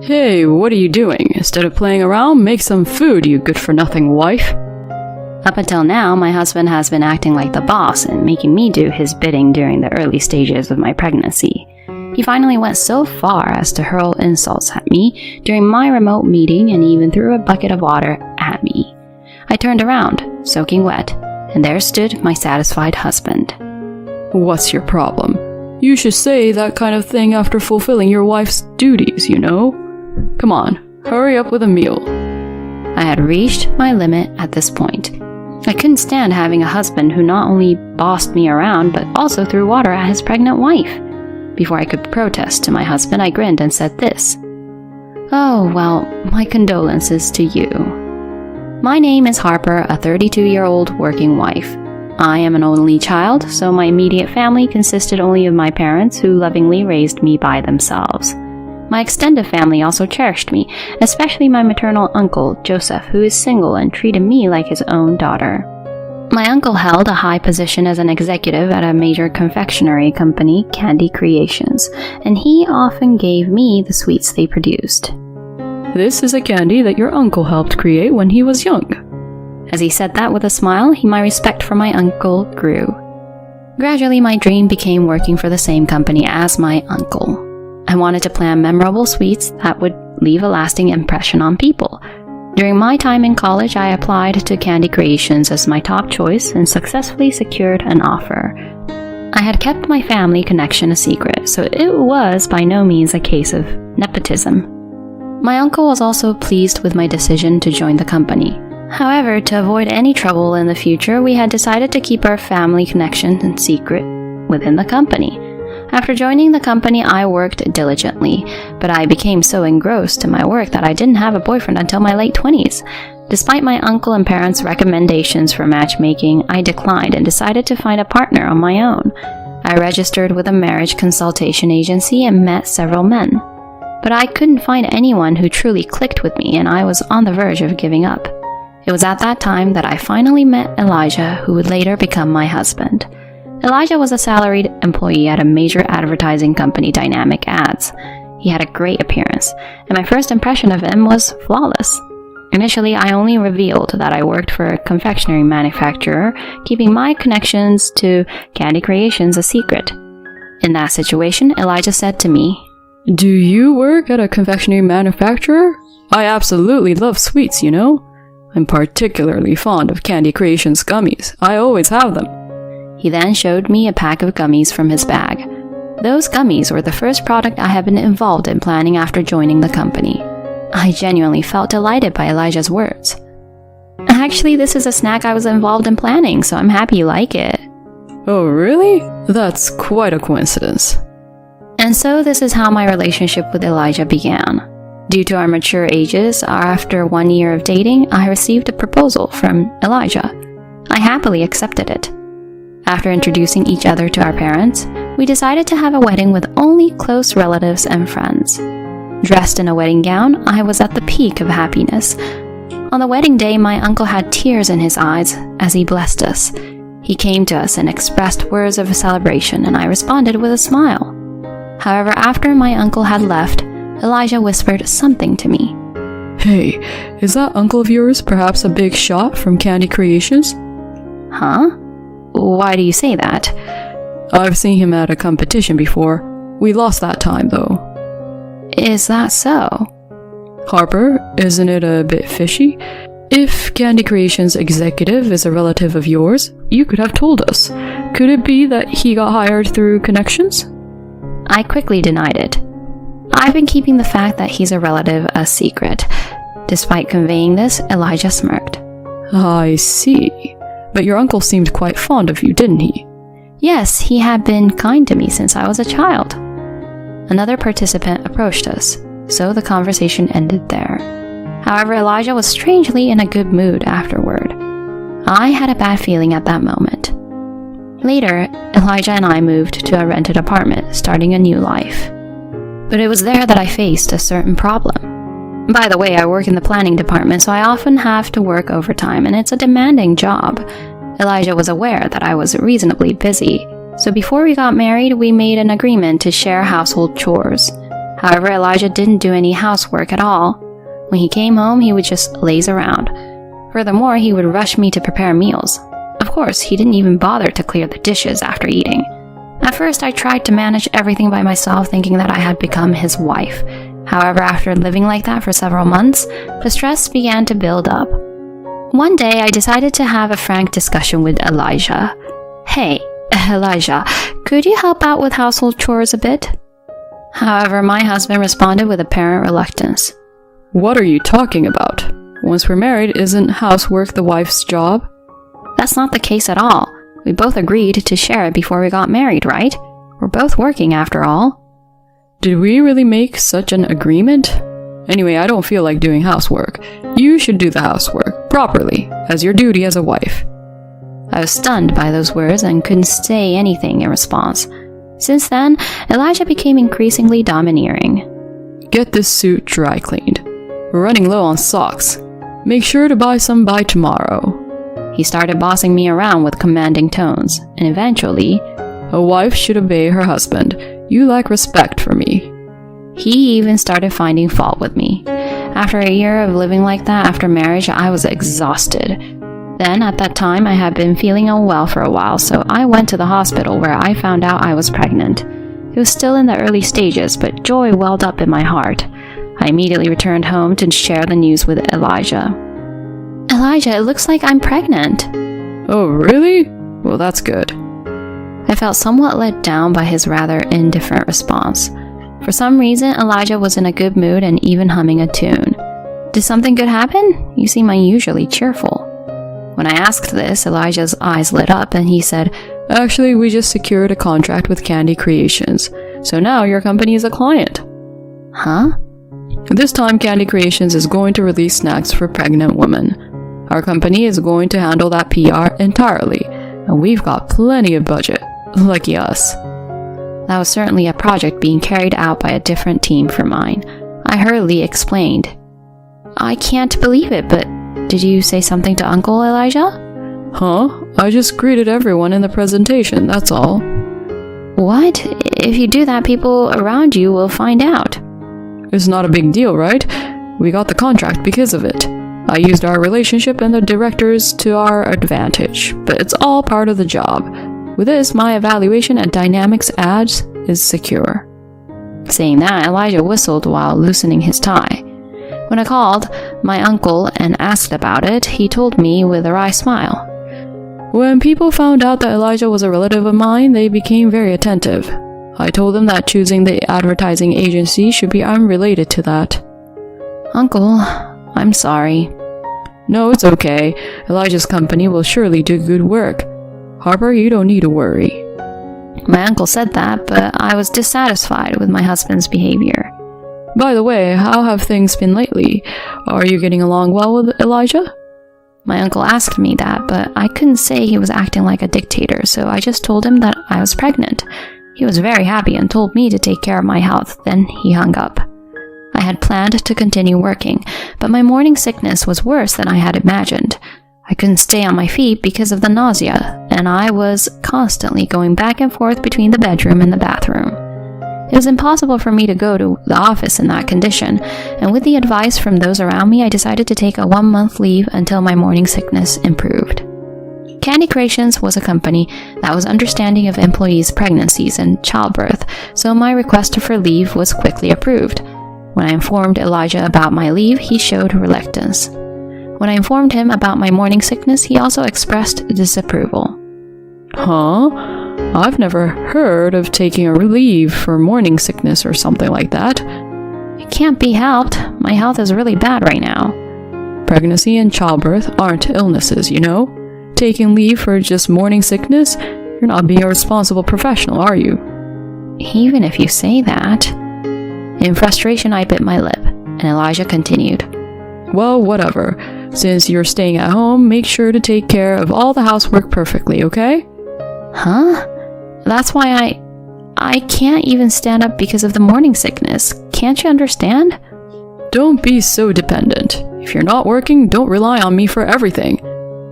Hey, what are you doing? Instead of playing around, make some food, you good-for-nothing wife. Up until now, my husband has been acting like the boss and making me do his bidding during the early stages of my pregnancy. He finally went so far as to hurl insults at me during my remote meeting and even threw a bucket of water at me. I turned around, soaking wet, and there stood my satisfied husband. What's your problem? You should say that kind of thing after fulfilling your wife's duties, you know? Come on, hurry up with a meal. I had reached my limit at this point. I couldn't stand having a husband who not only bossed me around, but also threw water at his pregnant wife. Before I could protest to my husband, I grinned and said this. Oh, well, my condolences to you. My name is Harper, a 32-year-old working wife. I am an only child, so my immediate family consisted only of my parents who lovingly raised me by themselves. My extended family also cherished me, especially my maternal uncle, Joseph, who is single and treated me like his own daughter. My uncle held a high position as an executive at a major confectionery company, Candy Creations, and he often gave me the sweets they produced. This is a candy that your uncle helped create when he was young. As he said that with a smile, my respect for my uncle grew. Gradually, my dream became working for the same company as my uncle. I wanted to plan memorable sweets that would leave a lasting impression on people. During my time in college, I applied to Candy Creations as my top choice and successfully secured an offer. I had kept my family connection a secret, so it was by no means a case of nepotism. My uncle was also pleased with my decision to join the company. However, to avoid any trouble in the future, we had decided to keep our family connection secret within the company. After joining the company, I worked diligently, but I became so engrossed in my work that I didn't have a boyfriend until my late 20s. Despite my uncle and parents' recommendations for matchmaking, I declined and decided to find a partner on my own. I registered with a marriage consultation agency and met several men. But I couldn't find anyone who truly clicked with me, and I was on the verge of giving up. It was at that time that I finally met Elijah, who would later become my husband. Elijah was a salaried employee at a major advertising company, Dynamic Ads. He had a great appearance, and my first impression of him was flawless. Initially, I only revealed that I worked for a confectionery manufacturer, keeping my connections to Candy Creations a secret. In that situation, Elijah said to me, Do you work at a confectionery manufacturer? I absolutely love sweets, you know? I'm particularly fond of Candy Creations gummies. I always have them. He then showed me a pack of gummies from his bag. Those gummies were the first product I had been involved in planning after joining the company. I genuinely felt delighted by Elijah's words. Actually, this is a snack I was involved in planning, so I'm happy you like it. Oh, really? That's quite a coincidence. And so this is how my relationship with Elijah began. Due to our mature ages, after 1 year of dating, I received a proposal from Elijah. I happily accepted it. After introducing each other to our parents, we decided to have a wedding with only close relatives and friends. Dressed in a wedding gown, I was at the peak of happiness. On the wedding day, my uncle had tears in his eyes as he blessed us. He came to us and expressed words of celebration, and I responded with a smile. However, after my uncle had left, Elijah whispered something to me. Hey, is that uncle of yours perhaps a big shot from Candy Creations? Huh? Why do you say that? I've seen him at a competition before. We lost that time, though. Is that so? Harper, isn't it a bit fishy? If Candy Creations executive is a relative of yours, you could have told us. Could it be that he got hired through connections? I quickly denied it. I've been keeping the fact that he's a relative a secret. Despite conveying this, Elijah smirked. I see. But your uncle seemed quite fond of you, didn't he? Yes, he had been kind to me since I was a child. Another participant approached us, so the conversation ended there. However, Elijah was strangely in a good mood afterward. I had a bad feeling at that moment. Later, Elijah and I moved to a rented apartment, starting a new life. But it was there that I faced a certain problem. By the way, I work in the planning department, so I often have to work overtime, and it's a demanding job. Elijah was aware that I was reasonably busy, so before we got married, we made an agreement to share household chores. However, Elijah didn't do any housework at all. When he came home, he would just laze around. Furthermore, he would rush me to prepare meals. Of course, he didn't even bother to clear the dishes after eating. At first, I tried to manage everything by myself, thinking that I had become his wife. However, after living like that for several months, the stress began to build up. One day, I decided to have a frank discussion with Elijah. "Hey, Elijah, could you help out with household chores a bit?" However, my husband responded with apparent reluctance. What are you talking about? Once we're married, isn't housework the wife's job? That's not the case at all. We both agreed to share it before we got married, right? We're both working after all. Did we really make such an agreement? Anyway, I don't feel like doing housework. You should do the housework, properly, as your duty as a wife. I was stunned by those words and couldn't say anything in response. Since then, Elijah became increasingly domineering. Get this suit dry cleaned. We're running low on socks. Make sure to buy some by tomorrow. He started bossing me around with commanding tones, and eventually, a wife should obey her husband. You lack respect for me. He even started finding fault with me. After a year of living like that after marriage, I was exhausted. Then, at that time, I had been feeling unwell for a while, so I went to the hospital where I found out I was pregnant. It was still in the early stages, but joy welled up in my heart. I immediately returned home to share the news with Elijah. "Elijah, it looks like I'm pregnant." Oh, really? Well, that's good. I felt somewhat let down by his rather indifferent response. For some reason, Elijah was in a good mood and even humming a tune. Did something good happen? You seem unusually cheerful. When I asked this, Elijah's eyes lit up and he said, Actually, we just secured a contract with Candy Creations, so now your company is a client. Huh? This time, Candy Creations is going to release snacks for pregnant women. Our company is going to handle that PR entirely, and we've got plenty of budget. Lucky us. That was certainly a project being carried out by a different team from mine. I hurriedly explained. I can't believe it, but did you say something to Uncle Elijah? Huh? I just greeted everyone in the presentation, that's all. What? If you do that, people around you will find out. It's not a big deal, right? We got the contract because of it. I used our relationship and the directors to our advantage, but it's all part of the job. With this, my evaluation at Dynamics Ads is secure. Saying that, Elijah whistled while loosening his tie. When I called my uncle and asked about it, he told me with a wry smile. When people found out that Elijah was a relative of mine, they became very attentive. I told them that choosing the advertising agency should be unrelated to that. Uncle, I'm sorry. No, it's okay. Elijah's company will surely do good work. Harper, you don't need to worry. My uncle said that, but I was dissatisfied with my husband's behavior. By the way, how have things been lately? Are you getting along well with Elijah? My uncle asked me that, but I couldn't say he was acting like a dictator, so I just told him that I was pregnant. He was very happy and told me to take care of my health, then he hung up. I had planned to continue working, but my morning sickness was worse than I had imagined. I couldn't stay on my feet because of the nausea, and I was constantly going back and forth between the bedroom and the bathroom. It was impossible for me to go to the office in that condition, and with the advice from those around me, I decided to take a 1-month leave until my morning sickness improved. Candy Creations was a company that was understanding of employees' pregnancies and childbirth, so my request for leave was quickly approved. When I informed Elijah about my leave, he showed reluctance. When I informed him about my morning sickness, he also expressed disapproval. Huh? I've never heard of taking a leave for morning sickness or something like that. It can't be helped. My health is really bad right now. Pregnancy and childbirth aren't illnesses, you know? Taking leave for just morning sickness? You're not being a responsible professional, are you? Even if you say that. In frustration, I bit my lip, and Elijah continued. Well, whatever. Since you're staying at home, make sure to take care of all the housework perfectly, okay? Huh? That's why I can't even stand up because of the morning sickness. Can't you understand? Don't be so dependent. If you're not working, don't rely on me for everything.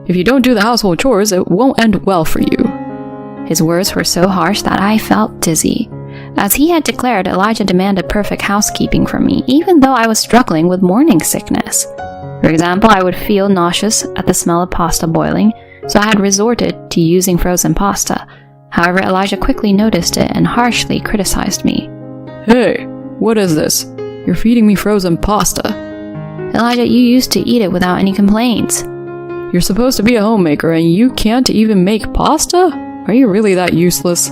If you don't do the household chores, it won't end well for you. His words were so harsh that I felt dizzy. As he had declared, Elijah demanded perfect housekeeping from me, even though I was struggling with morning sickness. For example, I would feel nauseous at the smell of pasta boiling, so I had resorted to using frozen pasta. However, Elijah quickly noticed it and harshly criticized me. Hey, what is this? You're feeding me frozen pasta. Elijah, you used to eat it without any complaints. You're supposed to be a homemaker and you can't even make pasta? Are you really that useless?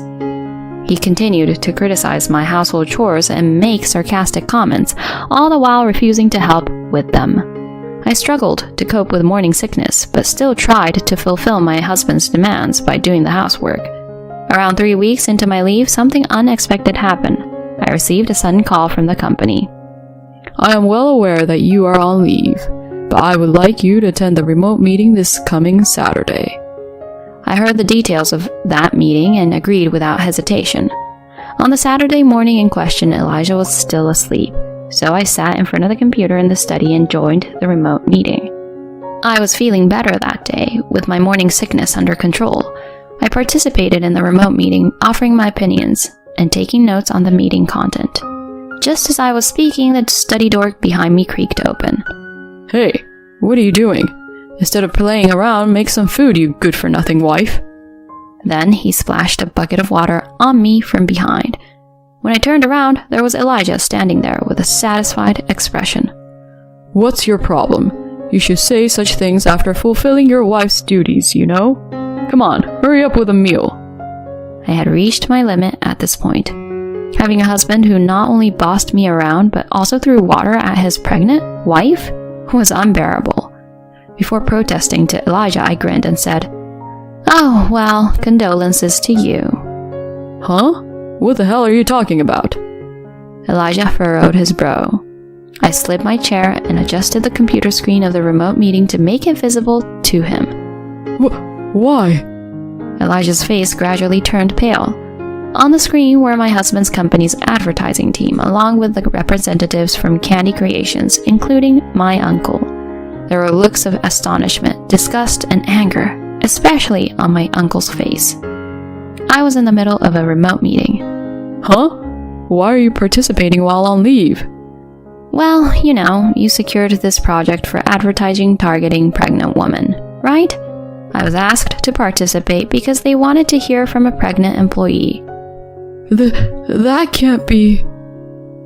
He continued to criticize my household chores and make sarcastic comments, all the while refusing to help with them. I struggled to cope with morning sickness, but still tried to fulfill my husband's demands by doing the housework. Around 3 weeks into my leave, something unexpected happened. I received a sudden call from the company. I am well aware that you are on leave, but I would like you to attend the remote meeting this coming Saturday. I heard the details of that meeting and agreed without hesitation. On the Saturday morning in question, Elijah was still asleep, so I sat in front of the computer in the study and joined the remote meeting. I was feeling better that day, with my morning sickness under control. I participated in the remote meeting, offering my opinions and taking notes on the meeting content. Just as I was speaking, the study door behind me creaked open. Hey, what are you doing? Instead of playing around, make some food, you good-for-nothing wife. Then he splashed a bucket of water on me from behind. When I turned around, there was Elijah standing there with a satisfied expression. What's your problem? You should say such things after fulfilling your wife's duties, you know? Come on, hurry up with a meal. I had reached my limit at this point. Having a husband who not only bossed me around but also threw water at his pregnant wife was unbearable. Before protesting to Elijah, I grinned and said, "Oh, well, condolences to you." Huh? What the hell are you talking about? Elijah furrowed his brow. I slid my chair and adjusted the computer screen of the remote meeting to make it visible to him. Why? Elijah's face gradually turned pale. On the screen were my husband's company's advertising team, along with the representatives from Candy Creations, including my uncle. There were looks of astonishment, disgust, and anger, especially on my uncle's face. I was in the middle of a remote meeting. Huh? Why are you participating while on leave? Well, you know, you secured this project for advertising targeting pregnant women, right? I was asked to participate because they wanted to hear from a pregnant employee. That can't be...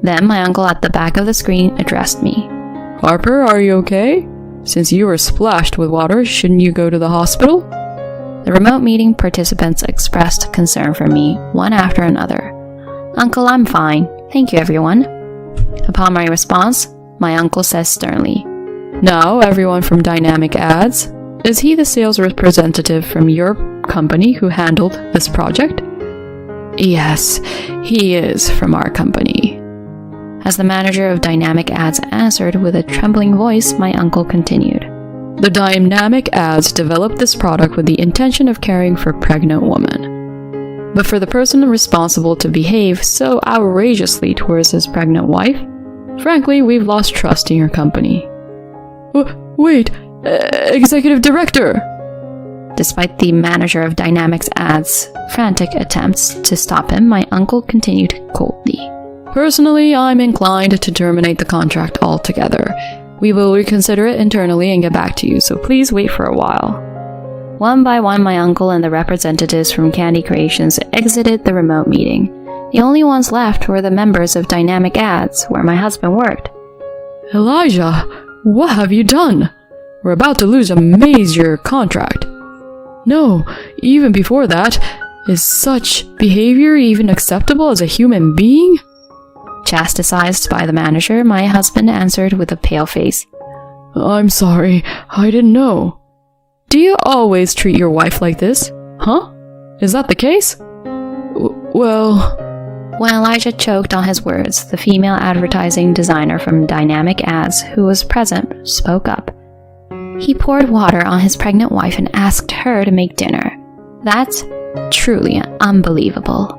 Then my uncle at the back of the screen addressed me. Harper, are you okay? Since you were splashed with water, shouldn't you go to the hospital? The remote meeting participants expressed concern for me, one after another. Uncle, I'm fine. Thank you, everyone. Upon my response, my uncle says sternly, Now, everyone from Dynamic Ads, is he the sales representative from your company who handled this project? Yes, he is from our company. As the manager of Dynamic Ads answered with a trembling voice, my uncle continued. The Dynamic Ads developed this product with the intention of caring for pregnant women. But for the person responsible to behave so outrageously towards his pregnant wife, frankly, we've lost trust in your company. Wait, Executive Director! Despite the manager of Dynamic Ads' frantic attempts to stop him, my uncle continued coldly. Personally, I'm inclined to terminate the contract altogether. We will reconsider it internally and get back to you, so please wait for a while. One by one, my uncle and the representatives from Candy Creations exited the remote meeting. The only ones left were the members of Dynamic Ads, where my husband worked. Elijah, what have you done? We're about to lose a major contract. No, even before that, is such behavior even acceptable as a human being? Chastised by the manager, my husband answered with a pale face. I'm sorry, I didn't know. Do you always treat your wife like this? Huh? Is that the case? Well... When Elijah choked on his words, the female advertising designer from Dynamic Ads, who was present, spoke up. He poured water on his pregnant wife and asked her to make dinner. That's truly unbelievable.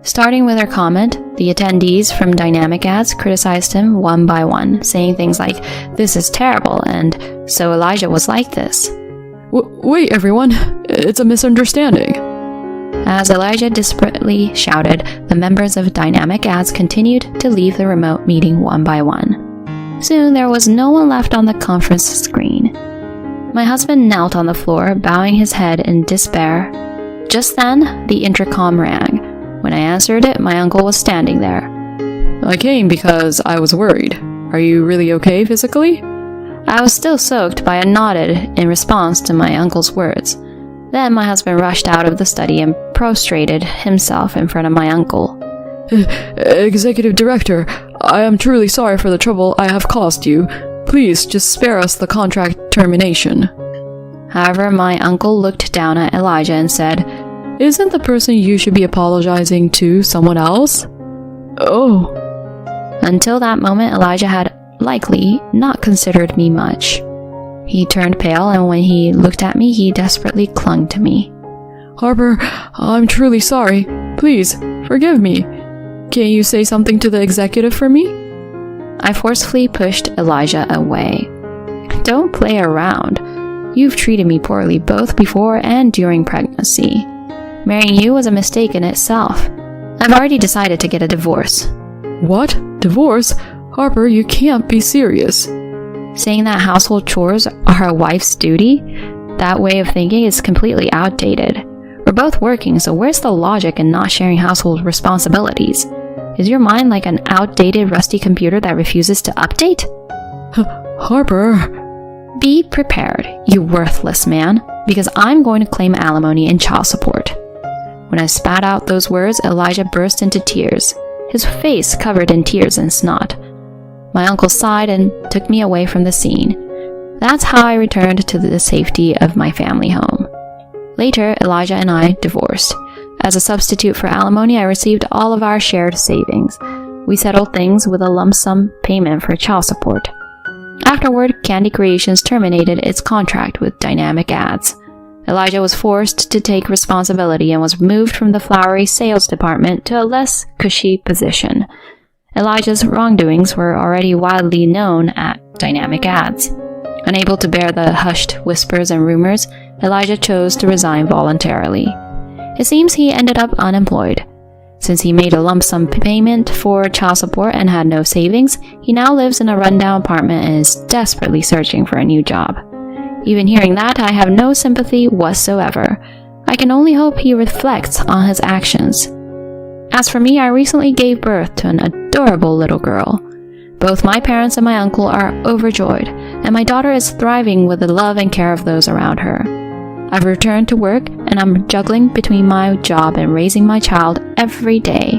Starting with her comment, the attendees from Dynamic Ads criticized him one by one, saying things like, "This is terrible," and "So Elijah was like this." Wait, everyone. It's a misunderstanding. As Elijah desperately shouted, the members of Dynamic Ads continued to leave the remote meeting one by one. Soon there was no one left on the conference screen. My husband knelt on the floor, bowing his head in despair. Just then, the intercom rang. When I answered it, my uncle was standing there. I came because I was worried. Are you really okay physically? I was still soaked, but I nodded in response to my uncle's words. Then my husband rushed out of the study and prostrated himself in front of my uncle. Executive Director, I am truly sorry for the trouble I have caused you. Please, just spare us the contract termination. However, my uncle looked down at Elijah and said, Isn't the person you should be apologizing to someone else? Oh. Until that moment, Elijah had likely not considered me much. He turned pale, and when he looked at me, he desperately clung to me. Harper, I'm truly sorry. Please, forgive me. Can you say something to the executive for me? I forcefully pushed Elijah away. Don't play around. You've treated me poorly both before and during pregnancy. Marrying you was a mistake in itself. I've already decided to get a divorce. What? Divorce? Harper, you can't be serious. Saying that household chores are a wife's duty? That way of thinking is completely outdated. We're both working, so where's the logic in not sharing household responsibilities? Is your mind like an outdated, rusty computer that refuses to update? Harper... Be prepared, you worthless man, because I'm going to claim alimony and child support. When I spat out those words, Elijah burst into tears, his face covered in tears and snot. My uncle sighed and took me away from the scene. That's how I returned to the safety of my family home. Later, Elijah and I divorced. As a substitute for alimony, I received all of our shared savings. We settled things with a lump sum payment for child support. Afterward, Candy Creations terminated its contract with Dynamic Ads. Elijah was forced to take responsibility and was moved from the flowery sales department to a less cushy position. Elijah's wrongdoings were already widely known at Dynamic Ads. Unable to bear the hushed whispers and rumors, Elijah chose to resign voluntarily. It seems he ended up unemployed. Since he made a lump sum payment for child support and had no savings, he now lives in a rundown apartment and is desperately searching for a new job. Even hearing that, I have no sympathy whatsoever. I can only hope he reflects on his actions. As for me, I recently gave birth to an adorable little girl. Both my parents and my uncle are overjoyed, and my daughter is thriving with the love and care of those around her. I've returned to work, and I'm juggling between my job and raising my child every day.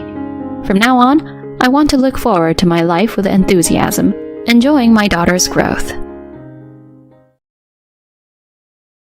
From now on, I want to look forward to my life with enthusiasm, enjoying my daughter's growth.